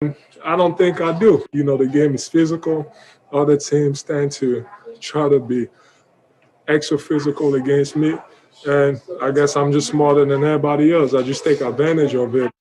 I don't think I do. The game is physical. Other teams tend to try to be extra physical against me. And I guess I'm just smarter than everybody else. I just take advantage of it.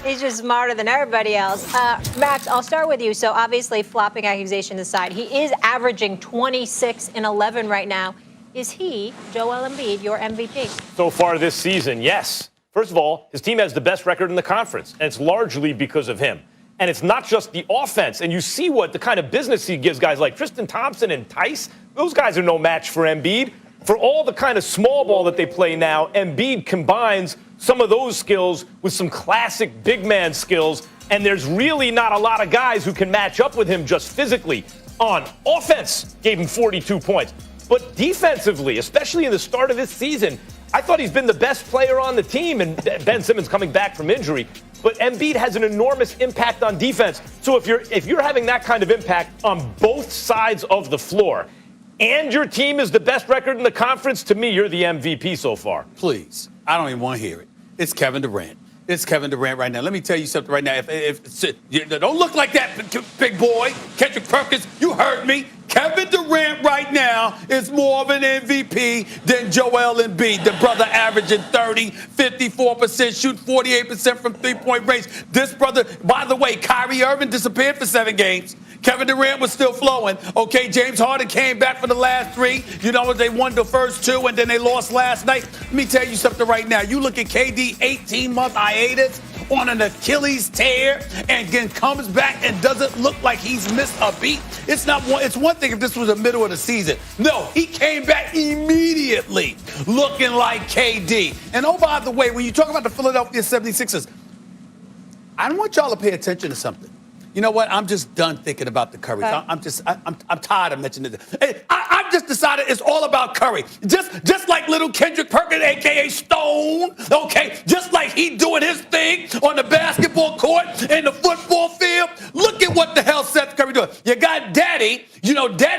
He's just smarter than everybody else. Max, I'll start with you. So obviously, flopping accusations aside, he is averaging 26 and 11 right now. Is he, Joel Embiid, your MVP? So far this season, yes. First of all, his team has the best record in the conference, and it's largely because of him. And it's not just the offense. And you see what the kind of business he gives guys like Tristan Thompson and Tice. Those guys are no match for Embiid. For all the kind of small ball that they play now, Embiid combines some of those skills with some classic big man skills, and there's really not a lot of guys who can match up with him just physically. On offense, gave him 42 points. But defensively, especially in the start of this season, I thought he's been the best player on the team, and Ben Simmons coming back from injury. But Embiid has an enormous impact on defense. So if you're having that kind of impact on both sides of the floor, and your team is the best record in the conference, to me, you're the MVP so far. Please. I don't even want to hear it. It's Kevin Durant. It's Kevin Durant right now. Let me tell you something right now. Don't look like that, big boy. Kendrick Perkins, you heard me. Kevin Durant right now is more of an MVP than Joel Embiid. The brother averaging 30, 54%, shooting 48% from three-point range. This brother, by the way, Kyrie Irving disappeared for 7 games. Kevin Durant was still flowing. Okay, James Harden came back for the last 3. They won the first 2, and then they lost last night. Let me tell you something right now. You look at KD, 18-month hiatus on an Achilles tear, and then comes back and doesn't look like he's missed a beat. It's one thing if this was the middle of the season. No, he came back immediately looking like KD. And oh, by the way, when you talk about the Philadelphia 76ers, I want y'all to pay attention to something. You know what? I'm just done thinking about the Curry. I'm tired of mentioning this. Hey, I've just decided it's all about Curry. Just like little Kendrick Perkins, a.k.a. Stone, okay? Just like he doing his thing on the basketball court and the football field. Look at what the hell Seth Curry doing. You got Daddy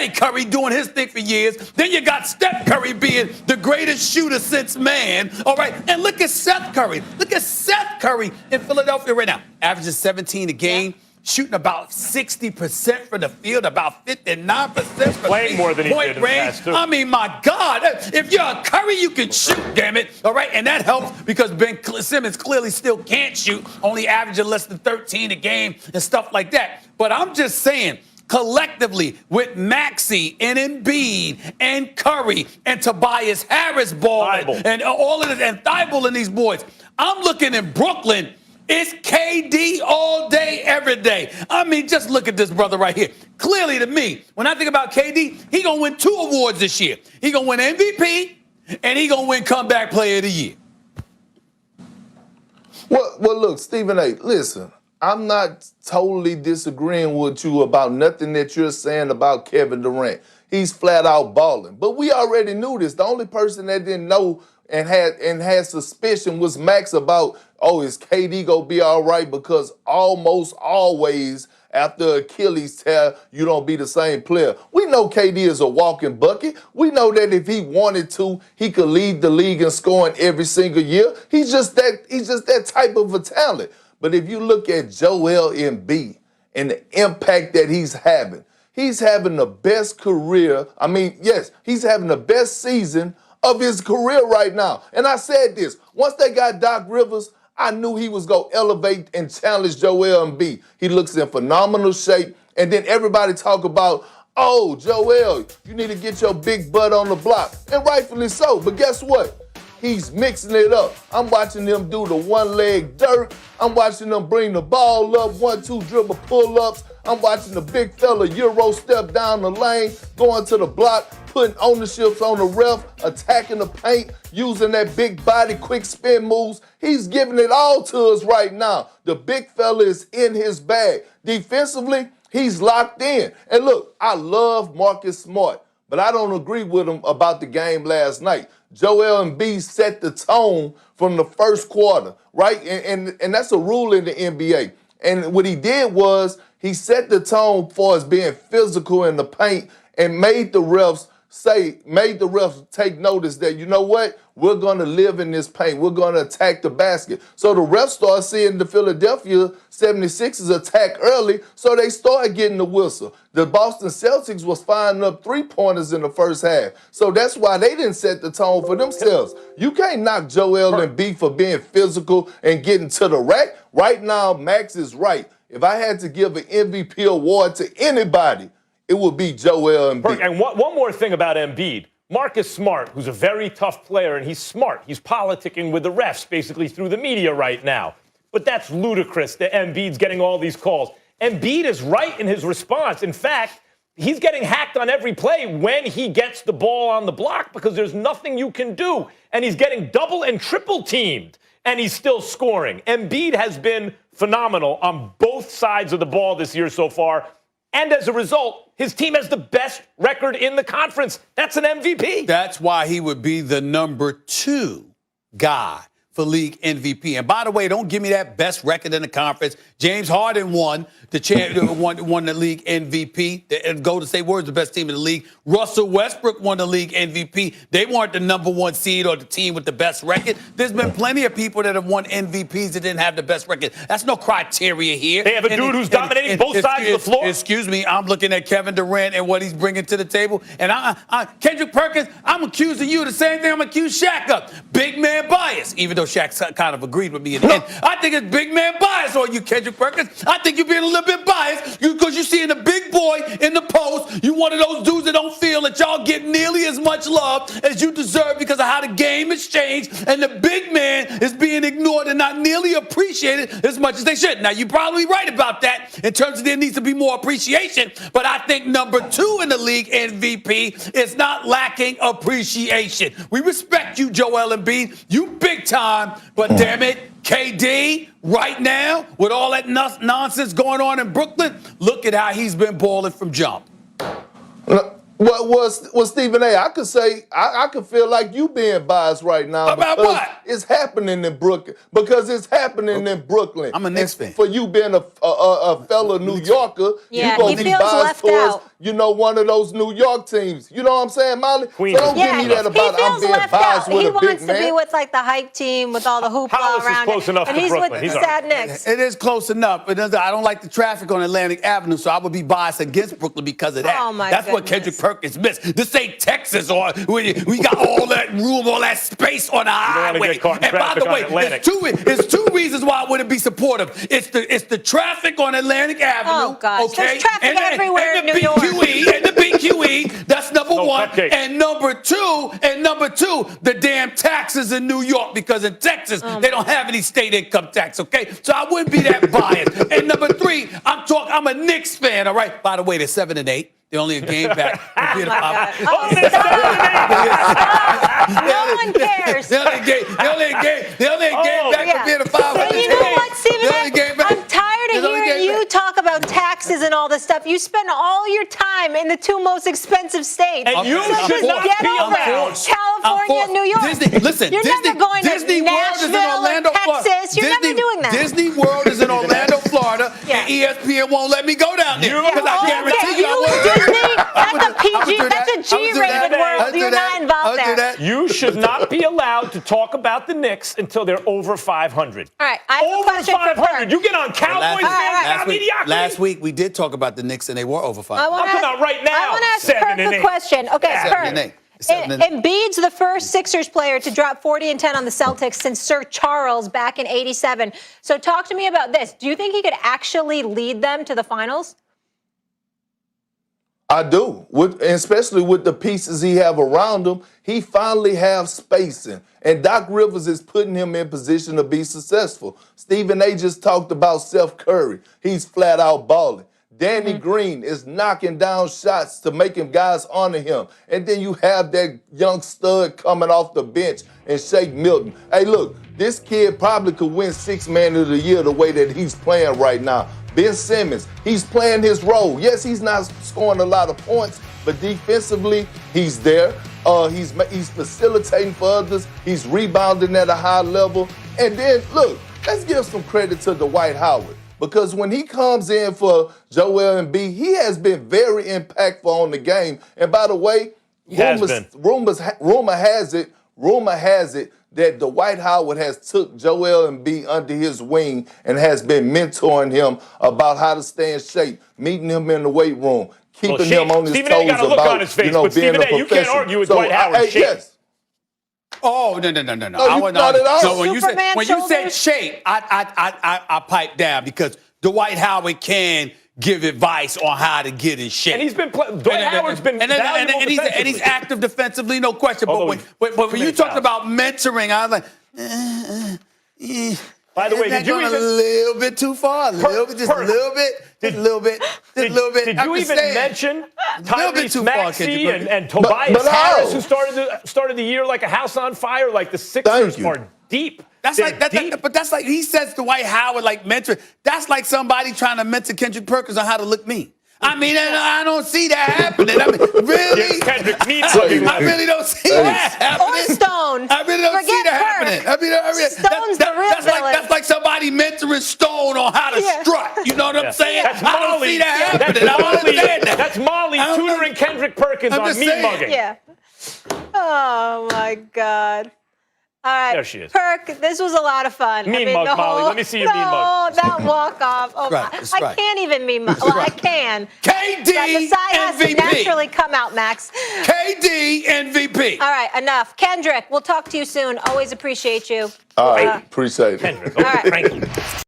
Curry doing his thing for years. Then you got Steph Curry being the greatest shooter since man, all right? And look at Seth Curry. Look at Seth Curry in Philadelphia right now. Averages 17 a game. Shooting about 60% from the field, about 59% from playing more than he did in the past, too. I mean, my God, if you're a Curry, you can shoot, damn it. All right, and that helps because Ben Simmons clearly still can't shoot, only averaging less than 13 a game and stuff like that. But I'm just saying, collectively, with Maxey and Embiid and Curry and Tobias Harris balling and all of this, and Thibault and these boys, I'm looking in Brooklyn. It's KD all day, every day. I mean, just look at this brother right here. Clearly to me, when I think about KD, he going to win 2 awards this year. He going to win MVP, and he going to win Comeback Player of the Year. Well, look, Stephen A., listen, I'm not totally disagreeing with you about nothing that you're saying about Kevin Durant. He's flat out balling. But we already knew this. The only person that didn't know and had suspicion was Max about, is KD gonna be all right? Because almost always after Achilles tear, you don't be the same player. We know KD is a walking bucket. We know that if he wanted to, he could lead the league in scoring every single year. He's just that type of a talent. But if you look at Joel Embiid and the impact that he's having the best career. I mean, yes, he's having the best season of his career right now. And I said this, once they got Doc Rivers, I knew he was going to elevate and challenge Joel Embiid. He looks in phenomenal shape. And then everybody talk about, Joel, you need to get your big butt on the block. And rightfully so. But guess what? He's mixing it up. I'm watching them do the one-leg dirt. I'm watching them bring the ball up, 1-2 dribble pull-ups. I'm watching the big fella Euro step down the lane, going to the block, putting ownerships on the ref, attacking the paint, using that big body quick spin moves. He's giving it all to us right now. The big fella is in his bag. Defensively, he's locked in. And look, I love Marcus Smart, but I don't agree with him about the game last night. Joel Embiid set the tone from the first quarter, right? And that's a rule in the NBA. And what he did was he set the tone for us being physical in the paint and made the refs take notice that, you know what? we're going to live in this paint. We're going to attack the basket. So the refs start seeing the Philadelphia 76ers attack early, so they started getting the whistle. The Boston Celtics was firing up three-pointers in the first half. So that's why they didn't set the tone for themselves. You can't knock Joel Embiid for being physical and getting to the rack. Right now, Max is right. If I had to give an MVP award to anybody, it would be Joel Embiid. And one more thing about Embiid. Marcus Smart, who's a very tough player, and he's smart. He's politicking with the refs basically through the media right now. But that's ludicrous that Embiid's getting all these calls. Embiid is right in his response. In fact, he's getting hacked on every play when he gets the ball on the block because there's nothing you can do. And he's getting double and triple teamed, and he's still scoring. Embiid has been phenomenal on both sides of the ball this year so far. And as a result, his team has the best record in the conference. That's an MVP. That's why he would be the number 2 guy for league MVP. And by the way, don't give me that best record in the conference. James Harden won the league MVP. The Golden State Warriors, the best team in the league. Russell Westbrook won the league MVP. They weren't the number 1 seed or the team with the best record. There's been plenty of people that have won MVPs that didn't have the best record. That's no criteria here. They have a dude who's dominating both sides of the floor. Excuse me, I'm looking at Kevin Durant and what he's bringing to the table. And Kendrick Perkins, I'm accusing you the same thing I'm accused Shaq of. Big man bias, even though Shaq kind of agreed with me in the end. I think it's big man bias on you, Kendrick Perkins. I think you're being a little bit biased because you're seeing a big boy in the post. You one of those dudes that don't feel that y'all get nearly as much love as you deserve because of how the game has changed, and the big man is being ignored and not nearly appreciated as much as they should. Now, you're probably right about that in terms of there needs to be more appreciation, but I think number 2 in the league MVP is not lacking appreciation. We respect you, Joel Embiid. You big time, but damn it, KD, right now, with all that nonsense going on in Brooklyn, look at how he's been balling from jump. Well, Stephen A., I could say, I could feel like you being biased right now. About because what? It's happening in Brooklyn. Because it's happening in Brooklyn. I'm a Knicks fan. For you being a fellow New Yorker, Yeah, you're going he to be feels biased left towards, out. one of those New York teams. You know what I'm saying, Molly? Queens. So don't give me that about he I'm feels being left biased out. with He a big wants to be man. with like the hype team with all the hoopla Hollis is around close it. enough And to he's Brooklyn. with He's the all sad right. Knicks. It is close enough. But I don't like the traffic on Atlantic Avenue, so I would be biased against Brooklyn because of that. Oh, my That's what goodness. Kendrick Perkins missed. This ain't Texas, or we got all that room, all that space on the wanna highway. get caught in And by traffic the on way, Atlantic. it's two reasons why I wouldn't be supportive. It's the traffic on Atlantic Avenue. Oh, gosh. Okay? There's traffic everywhere and in the New York. BQE, and the BQE. That's number No 1. cupcakes. And number two, the damn taxes in New York, because in Texas, they don't have any state income tax, okay? So I wouldn't be that biased. And number 3, I'm a Knicks fan, all right? By the way, they're 7-8. They're only a game back. Oh, my God. Oh, they're No one cares. They only a game back from being a 500. And you know what, Stephen They're only a game A.? back. I'm tired of They're only a hearing game you back. talk about taxes and all this stuff. You spend all your time in the 2 most expensive states. And you so should just not get be over allowed. it. California and New York. You're never going Disney to World is in Nashville Orlando, or Texas. You're never doing that. Disney World is in Orlando, Florida, Yeah. and ESPN won't let me go down there because I guarantee you I would. Disney, that's a G-rated world. You're not involved there. You should not be allowed to talk about the Knicks until they're over 500. All right, I have a Over question for 500. Perk. You get on Cowboys fans about mediocrity. Last week we did talk about the Knicks and they were over 5. I wanna I'm talking ask- about right now, I want to ask 7 Perk and a 8. question. Okay, 7 and 8. Perk. 7 and 8. Embiid's the first Sixers player to drop 40 and 10 on the Celtics since Sir Charles back in '87. So talk to me about this. Do you think he could actually lead them to the finals? I do, especially with the pieces he have around him. He finally have spacing, and Doc Rivers is putting him in position to be successful. Stephen A. just talked about Steph Curry. He's flat out balling. Danny Green is knocking down shots to making guys honor him. And then you have that young stud coming off the bench and Shake Milton. Hey, look, this kid probably could win 6th Man of the Year the way that he's playing right now. Ben Simmons, he's playing his role. Yes, he's not scoring a lot of points, but defensively, he's there. He's facilitating for others. He's rebounding at a high level. And then, look, let's give some credit to Dwight Howard. Because when he comes in for Joel Embiid, he has been very impactful on the game. And by the way, rumor has it, Rumor has it that Dwight Howard has took Joel Embiid under his wing and has been mentoring him about how to stay in shape, meeting him in the weight room, keeping him on his Stephen A. toes got a look about, on his face, you know, but being Stephen a A., you can't professional. argue with Dwight Howard's shape. Yes. Oh, no. No, not at all. So when you Superman said shoulders? shape, I pipe down because Dwight Howard can give advice on how to get in shape. And he's been Dwight Howard's been valuable and he's defensively. active defensively, no question. Although But when you talked about mentoring, I was like, By the way, did you going even a little bit too far? A little bit, just a little bit. Did you even mention Tyrese Maxey and Tobias but Harris, how? who started the year like a house on fire? Like the Sixers you. are deep. That's They're like deep. but that's like he says Dwight Howard like mentor. That's like somebody trying to mentor Kendrick Perkins on how to look mean. I mean, I don't see that happening. I mean, really? Yeah, Kendrick needs I really don't see that happening. Or Stone. I really don't see Forget that happening. I mean, Stone's the real villain. that's like somebody mentoring Stone on how to strut. You know what I'm saying? That's I don't Molly. see that That's happening. I don't Molly. understand that. That's Molly I don't tutoring Kendrick Perkins I'm on just meat saying. mugging. Yeah. Oh, my God. All right. There she is. Perk, this was a lot of fun. Mean mug, Molly. Let me see your mean mug. That walk-off. Oh, Right, that's I right. can't even mean mug. Well, I can. KD But the side has to MVP. naturally come out, Max. KD MVP. All right, enough. Kendrick, we'll talk to you soon. Always appreciate you. All right, appreciate it. Kendrick. All right. Thank you.